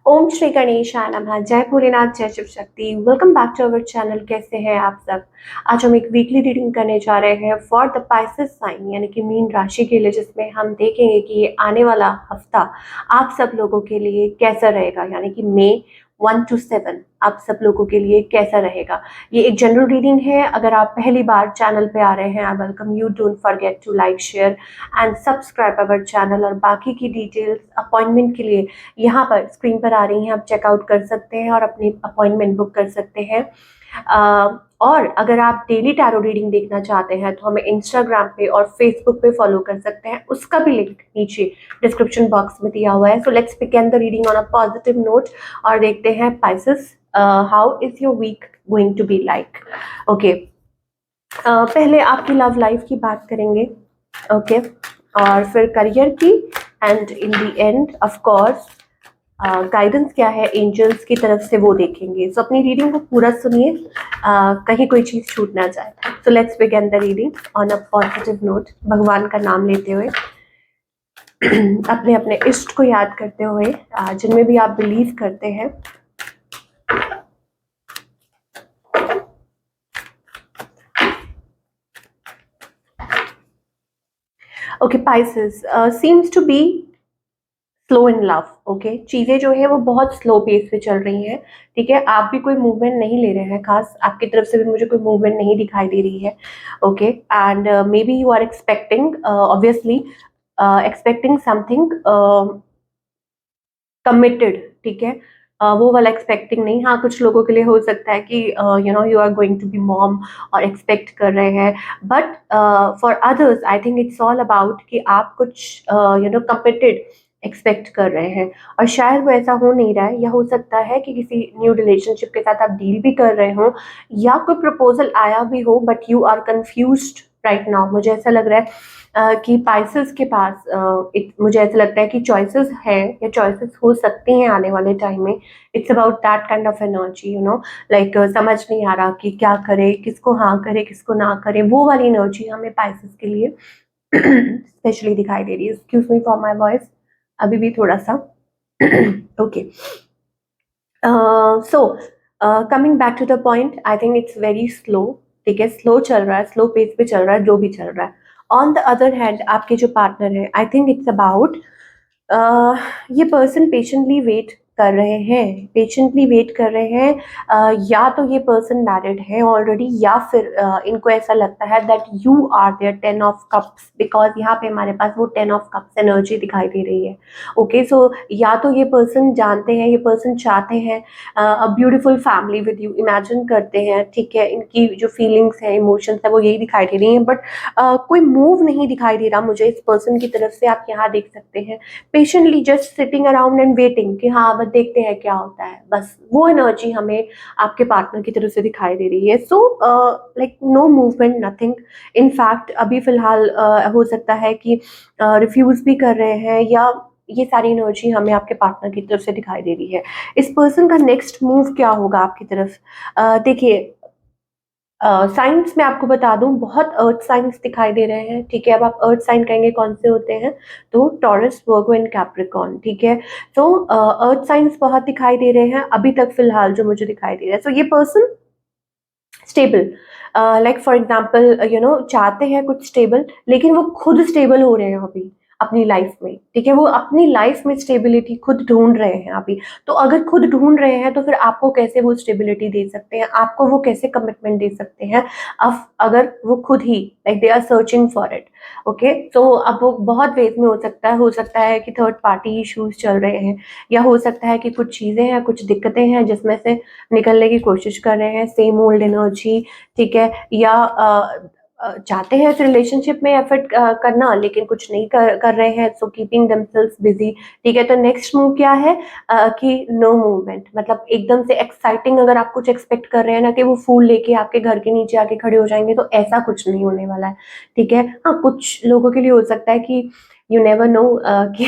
ओम श्री गणेशाय नमः। जय भोलेनाथ, जय Shiv Shakti. Welcome back to our channel. कैसे हैं आप सब? आज हम एक वीकली रीडिंग करने जा रहे हैं फॉर द पाइसेस साइन यानी कि मीन राशि के लिए, जिसमें हम देखेंगे कि ये आने वाला हफ्ता आप सब लोगों के लिए कैसा रहेगा, यानी कि मई 1 to 7 आप सब लोगों के लिए कैसा रहेगा। ये एक जनरल रीडिंग है। अगर आप पहली बार चैनल पे आ रहे हैं, I welcome you. Don't forget to like, share and subscribe our channel. और बाकी की डिटेल्स अपॉइंटमेंट के लिए यहाँ पर स्क्रीन पर आ रही हैं, आप चेकआउट कर सकते हैं और अपनी अपॉइंटमेंट बुक कर सकते हैं। और अगर आप डेली टैरो रीडिंग देखना चाहते हैं तो हमें इंस्टाग्राम पे और फेसबुक पे फॉलो कर सकते हैं, उसका भी लिंक नीचे डिस्क्रिप्शन बॉक्स में दिया हुआ है। So let's begin the reading on a positive note और देखते हैं Pisces, how is your week going to be like. Okay, पहले आपकी लव लाइफ की बात करेंगे, ओके, और फिर करियर की, and in the end of course guidance क्या है एंजल्स की तरफ से वो देखेंगे। सो अपनी रीडिंग को पूरा सुनिए, कहीं कोई चीज छूट ना जाए। सो let's begin the reading on a positive note, भगवान का नाम लेते हुए, अपने अपने इष्ट को याद करते हुए, जिनमें भी आप बिलीव करते हैं। Okay, Pisces seems to be slow in love. Okay, चीजें जो है वो बहुत स्लो पेस पे चल रही हैं। ठीक है, आप भी कोई मूवमेंट नहीं ले रहे हैं, खास आपकी तरफ से भी मुझे कोई मूवमेंट नहीं दिखाई दे रही है। Okay, and maybe you are expecting, obviously expecting something committed. ठीक है, वो वाला एक्सपेक्टिंग नहीं। हाँ, कुछ लोगों के लिए हो सकता है कि you are going to be mom और एक्सपेक्ट कर रहे हैं, but for others I think it's all about कि आप कुछ कमिटेड एक्सपेक्ट कर रहे हैं, और शायद वो ऐसा हो नहीं रहा है। या हो सकता है कि किसी न्यू रिलेशनशिप के साथ आप डील भी कर रहे हो, या कोई प्रपोजल आया भी हो, but you are confused right now. मुझे ऐसा लग रहा है कि पाइसेस के पास मुझे ऐसा लगता है कि चॉइसेस है या चॉइसेस हो सकती हैं आने वाले टाइम में। It's about that kind of energy, like समझ नहीं आ रहा कि क्या करे, किसको हाँ करे किसको ना करे। वो वाली एनर्जी हमें पाइसेस के लिए स्पेशली दिखाई दे रही है। Excuse me for my voice, अभी भी थोड़ा सा okay. So coming back to the point, I think it's very slow. ठीक है, स्लो चल रहा है, स्लो पेस पे चल रहा है जो भी चल रहा है। ऑन द अदर हैंड आपके जो पार्टनर है, आई थिंक इट्स अबाउट ये पर्सन पेशेंटली वेट कर रहे हैं, पेशेंटली वेट कर रहे हैं। या तो ये पर्सन मैरिड है ऑलरेडी, या फिर इनको ऐसा लगता है that you are their 10 of cups, because यहाँ पे हमारे पास वो 10 ऑफ कप्स एनर्जी दिखाई दे रही है। ओके, सो या तो ये पर्सन जानते हैं, ये पर्सन चाहते हैं a beautiful family with you, imagine करते हैं। ठीक है, इनकी जो फीलिंग्स है, इमोशंस है, वो यही दिखाई दे रही हैं, बट कोई मूव नहीं दिखाई दे रहा मुझे इस पर्सन की तरफ से। आप यहाँ देख सकते हैं patiently just sitting around and waiting कि हाँ बस देखते हैं क्या होता है, बस वो एनर्जी हमें आपके पार्टनर की तरफ से दिखाई दे रही है। So like no movement, nothing. In fact अभी फिलहाल हो सकता है कि रिफ्यूज भी कर रहे हैं, या ये सारी एनर्जी हमें आपके पार्टनर की तरफ से दिखाई दे रही है। इस पर्सन का नेक्स्ट मूव क्या होगा आपकी तरफ? देखिए, साइंस में आपको बता दूं, बहुत अर्थ साइंस दिखाई दे रहे हैं। ठीक है, अब आप अर्थ साइन कहेंगे कौन से होते हैं, तो टॉरस, वर्गो एंड कैप्रिकॉर्न। ठीक है, तो अर्थ साइंस बहुत दिखाई दे रहे हैं अभी तक फिलहाल जो मुझे दिखाई दे रहा है। सो ये person stable, like for example चाहते हैं कुछ स्टेबल, लेकिन वो खुद स्टेबल हो रहे हैं अभी अपनी लाइफ में। ठीक है, वो अपनी लाइफ में स्टेबिलिटी खुद ढूंढ रहे हैं अभी। तो अगर खुद ढूंढ रहे हैं तो फिर आपको कैसे वो स्टेबिलिटी दे सकते हैं, आपको वो कैसे कमिटमेंट दे सकते हैं अब, अगर वो खुद ही like they are searching for it. Okay, तो अब वो बहुत वेज में हो सकता है कि थर्ड पार्टी इश्यूज चल रहे हैं, या हो सकता है कि कुछ चीजें हैं, कुछ दिक्कतें हैं जिसमें से निकलने की कोशिश कर रहे हैं, सेम ओल्ड एनर्जी। ठीक है, या चाहते हैं इस रिलेशनशिप में एफर्ट करना, लेकिन कुछ नहीं कर रहे हैं, सो कीपिंग देमसेल्व्स बिजी। ठीक है, तो नेक्स्ट मूव क्या है कि नो मूवमेंट, मतलब एकदम से एक्साइटिंग अगर आप कुछ एक्सपेक्ट कर रहे हैं ना कि वो फूल लेके आपके घर के नीचे आके खड़े हो जाएंगे, तो ऐसा कुछ नहीं होने वाला है। ठीक है, हाँ, कुछ लोगों के लिए हो सकता है कि यू नेवर नो कि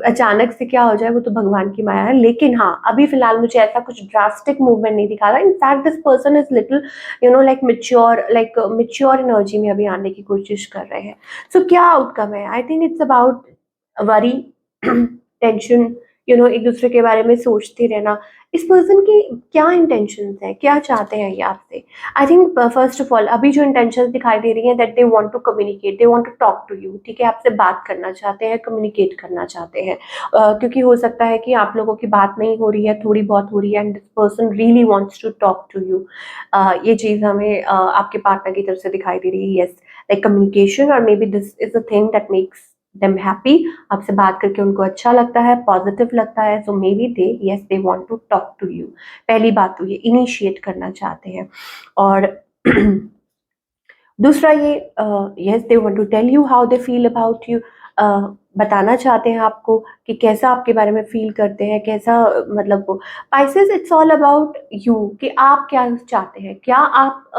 अचानक से क्या हो जाए, वो तो भगवान की माया है। लेकिन हाँ, अभी फिलहाल मुझे ऐसा कुछ ड्रास्टिक मूवमेंट नहीं दिखा रहा। In fact this person is little like mature energy में अभी आने की कोशिश कर रहे हैं। सो क्या आउटकम है? आई think it's about worry, tension, एक दूसरे के बारे में सोचते रहना। इस पर्सन की क्या इंटेंशंस हैं, क्या चाहते हैं ये आपसे? I think first of all अभी जो इंटेंशंस दिखाई दे रही हैं that they want to communicate, they want to talk to you, ठीक है, आपसे बात करना चाहते हैं, कम्युनिकेट करना चाहते हैं। क्योंकि हो सकता है कि आप लोगों की बात नहीं हो रही है, थोड़ी बहुत हो रही है, and this person really wants to talk to you. ये चीज़ हमें आपके पार्टनर की तरफ से दिखाई दे रही है। यस, लाइक कम्युनिकेशन, और may be this is a thing that makes them happy. आपसे बात करके उनको अच्छा लगता है, पॉजिटिव लगता है, so maybe they yes they want to talk to you. पहली बात तो ये इनिशिएट करना चाहते हैं। और दूसरा ये yes they want to tell you how they feel about you. बताना चाहते हैं आपको कि कैसा आपके बारे में फील करते हैं, कैसा मतलब Pisces it's all about you, कि आप क्या चाहते हैं, क्या आप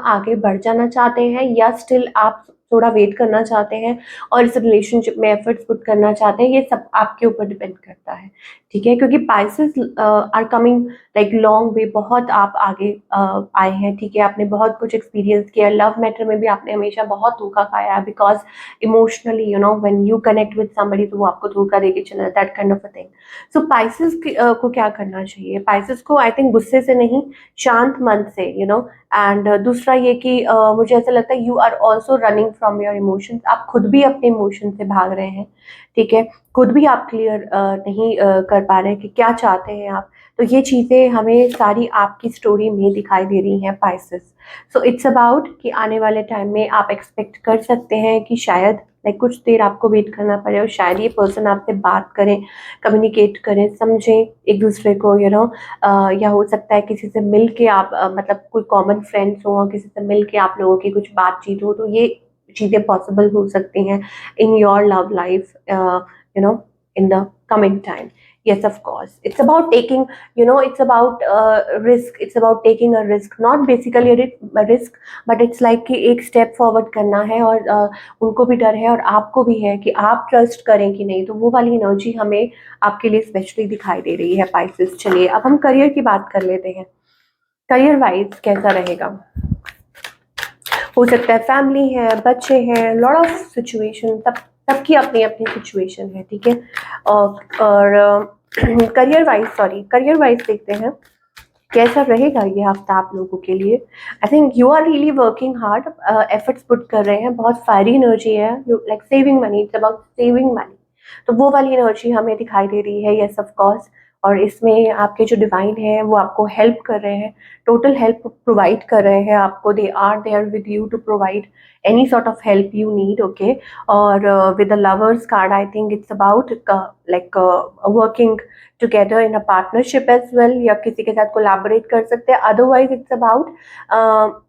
आगे बढ़ जाना चाहते हैं, या स्टिल आप थोड़ा वेट करना चाहते हैं और इस रिलेशनशिप में एफर्ट्स पुट करना चाहते हैं। ये सब आपके ऊपर डिपेंड करता है, ठीक है, क्योंकि Pisces are coming like long way, बहुत आप आगे आए हैं, ठीक है, आपने बहुत कुछ एक्सपीरियंस किया। लव मैटर में भी आपने हमेशा बहुत धोखा खाया है, because emotionally when you connect with somebody तो वो आपको धोखा देके चला, that kind of a thing. So Pisces को क्या करना चाहिए? पाइसेस को आई थिंक गुस्से से नहीं, शांत मन से, एंड दूसरा ये कि मुझे ऐसा लगता है you are also running from your emotions. आप खुद भी अपने इमोशन से भाग रहे हैं, ठीक है, खुद भी आप क्लियर नहीं कर पा रहे हैं कि क्या चाहते हैं आप। तो ये चीज़ें हमें सारी आपकी स्टोरी में दिखाई दे रही हैं पाइसेस। सो इट्स अबाउट कि आने वाले टाइम में आप एक्सपेक्ट कर सकते हैं कि शायद लाइक कुछ देर आपको वेट करना पड़े, और शायद ये पर्सन आपसे बात करें, कम्युनिकेट करें, समझें एक दूसरे को, या हो सकता है किसी से मिल के आप मतलब कोई कॉमन फ्रेंड्स हो, किसी से मिल के आप लोगों की कुछ बातचीत हो, तो ये चीज़ें पॉसिबल हो सकती हैं in your love life, in the coming time. Yes, of course, it's about taking, it's about risk, it's about taking a risk, not basically a risk, but it's like कि एक स्टेप फॉरवर्ड करना है, और उनको भी डर है और आपको भी है कि आप ट्रस्ट करें कि नहीं। तो वो वाली एनर्जी हमें आपके लिए स्पेशली दिखाई दे रही है पाइसेस। चलिए अब हम करियर की बात कर लेते हैं। करियर वाइज कैसा रहेगा? हो सकता है फैमिली है, बच्चे हैं, लॉट ऑफ सिचुएशन, सबकी अपनी अपनी सिचुएशन है, ठीक है। और करियर वाइज देखते हैं कैसा रहेगा ये हफ्ता आप लोगों के लिए। I think you are really working hard, efforts put कर रहे हैं, बहुत फायरी एनर्जी है, you like saving money, it's about saving money. तो वो वाली एनर्जी हमें दिखाई दे रही है, यस ऑफ कोर्स। और इसमें आपके जो डिवाइन है वो आपको हेल्प कर रहे हैं, टोटल हेल्प प्रोवाइड कर रहे हैं आपको। They are there with you to provide any sort of help you need, okay. और with the lovers card I think it's about like working together in a partnership as well, या किसी के साथ collaborate कर सकते हैं। Otherwise it's about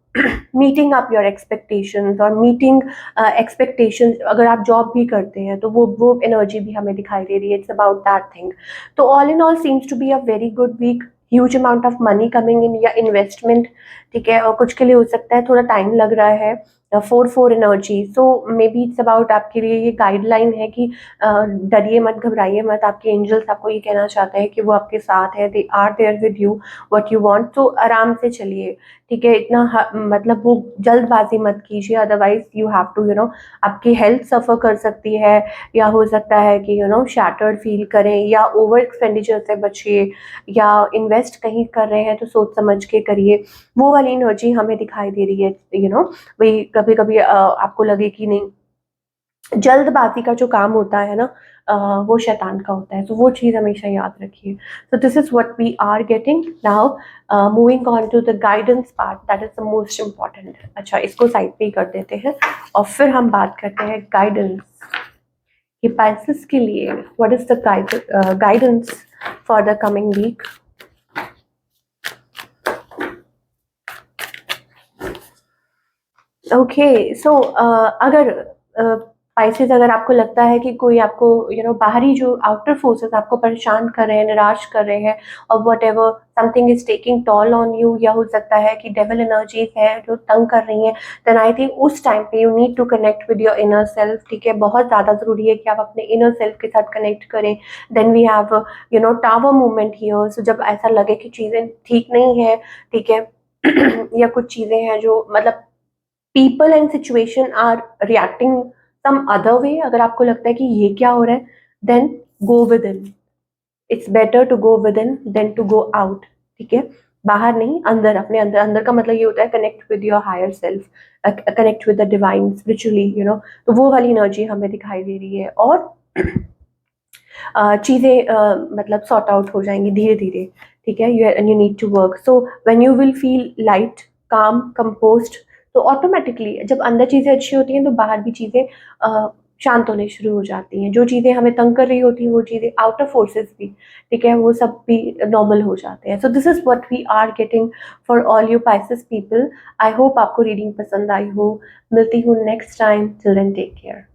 meeting up your expectations, और meeting expectations. अगर आप जॉब भी करते हैं तो वो एनर्जी भी हमें दिखाई दे रही है, इट्स अबाउट दैट थिंग। तो all in all seems to be a very good week, huge amount of money coming in, या इन्वेस्टमेंट, ठीक है। और कुछ के लिए हो सकता है थोड़ा टाइम लग रहा है। 4-4 energy, so may be it's about आपके लिए ये गाइडलाइन है कि डरिए मत, घबराइए मत। आपके एंजल्स आपको ये कहना चाहते हैं कि वो आपके साथ है, they are there with you, what you want. तो आराम से चलिए, ठीक है, इतना मतलब वो जल्दबाजी मत कीजिए, अदरवाइज यू हैव टू आपकी हेल्थ सफ़र कर सकती है, या हो सकता है कि शैटर्ड फील करें, या ओवर एक्सपेंडिचर से बचिए, या इन्वेस्ट कहीं कर रहे हैं तो सोच समझ के करिए। वो वाली एनर्जी हमें दिखाई दे रही है, वही कभी कभी आपको लगे कि नहीं, जल्दबाजी का जो काम होता है ना, वो शैतान का होता है, तो वो चीज़ हमेशा याद रखिए। So this is what we are getting now. Moving on to the guidance part, that is the most important. अच्छा, इसको साइड पे ही कर देते हैं, और फिर हम बात करते हैं गाइडेंस कि पाइसेस के लिए what is the guidance for the coming week. Okay, so अगर पाइसेस, अगर आपको लगता है कि कोई आपको बाहरी जो आउटर फोर्सेस आपको परेशान कर रहे हैं, निराश कर रहे हैं, और whatever something is taking toll on you, या हो सकता है कि डेविल एनर्जीज है जो तंग कर रही हैं, देन आई थिंक उस टाइम पे you need to connect with your inner self, ठीक है। बहुत ज़्यादा ज़रूरी है कि आप अपने इनर सेल्फ के साथ कनेक्ट करें। Then we have tower movement here. So जब ऐसा लगे कि चीज़ें ठीक नहीं है, ठीक है, या कुछ चीज़ें हैं जो मतलब people and situation are reacting some other way, अगर आपको लगता है कि ये क्या हो रहा है, then go within, it's better to go within than to go out, ठीक है, बाहर नहीं, अंदर, अपने अंदर। अंदर का मतलब ये होता है connect with your higher self, connect with the divine spiritually, you know. तो वो वाली एनर्जी हमें दिखाई दे रही है, और चीज़ें मतलब सॉर्ट आउट हो जाएंगी धीरे धीरे, ठीक है। You need to work, so when you will feel light, calm, composed, तो ऑटोमेटिकली जब अंदर चीज़ें अच्छी होती हैं तो बाहर भी चीज़ें शांत होने शुरू हो जाती हैं। जो चीज़ें हमें तंग कर रही होती हैं, वो चीज़ें, आउटर फोर्सेस भी, ठीक है, वो सब भी नॉर्मल हो जाते हैं। So this is what we are getting for all you Pisces people. I hope आपको रीडिंग पसंद आई हो। मिलती हूँ next time, till then take care.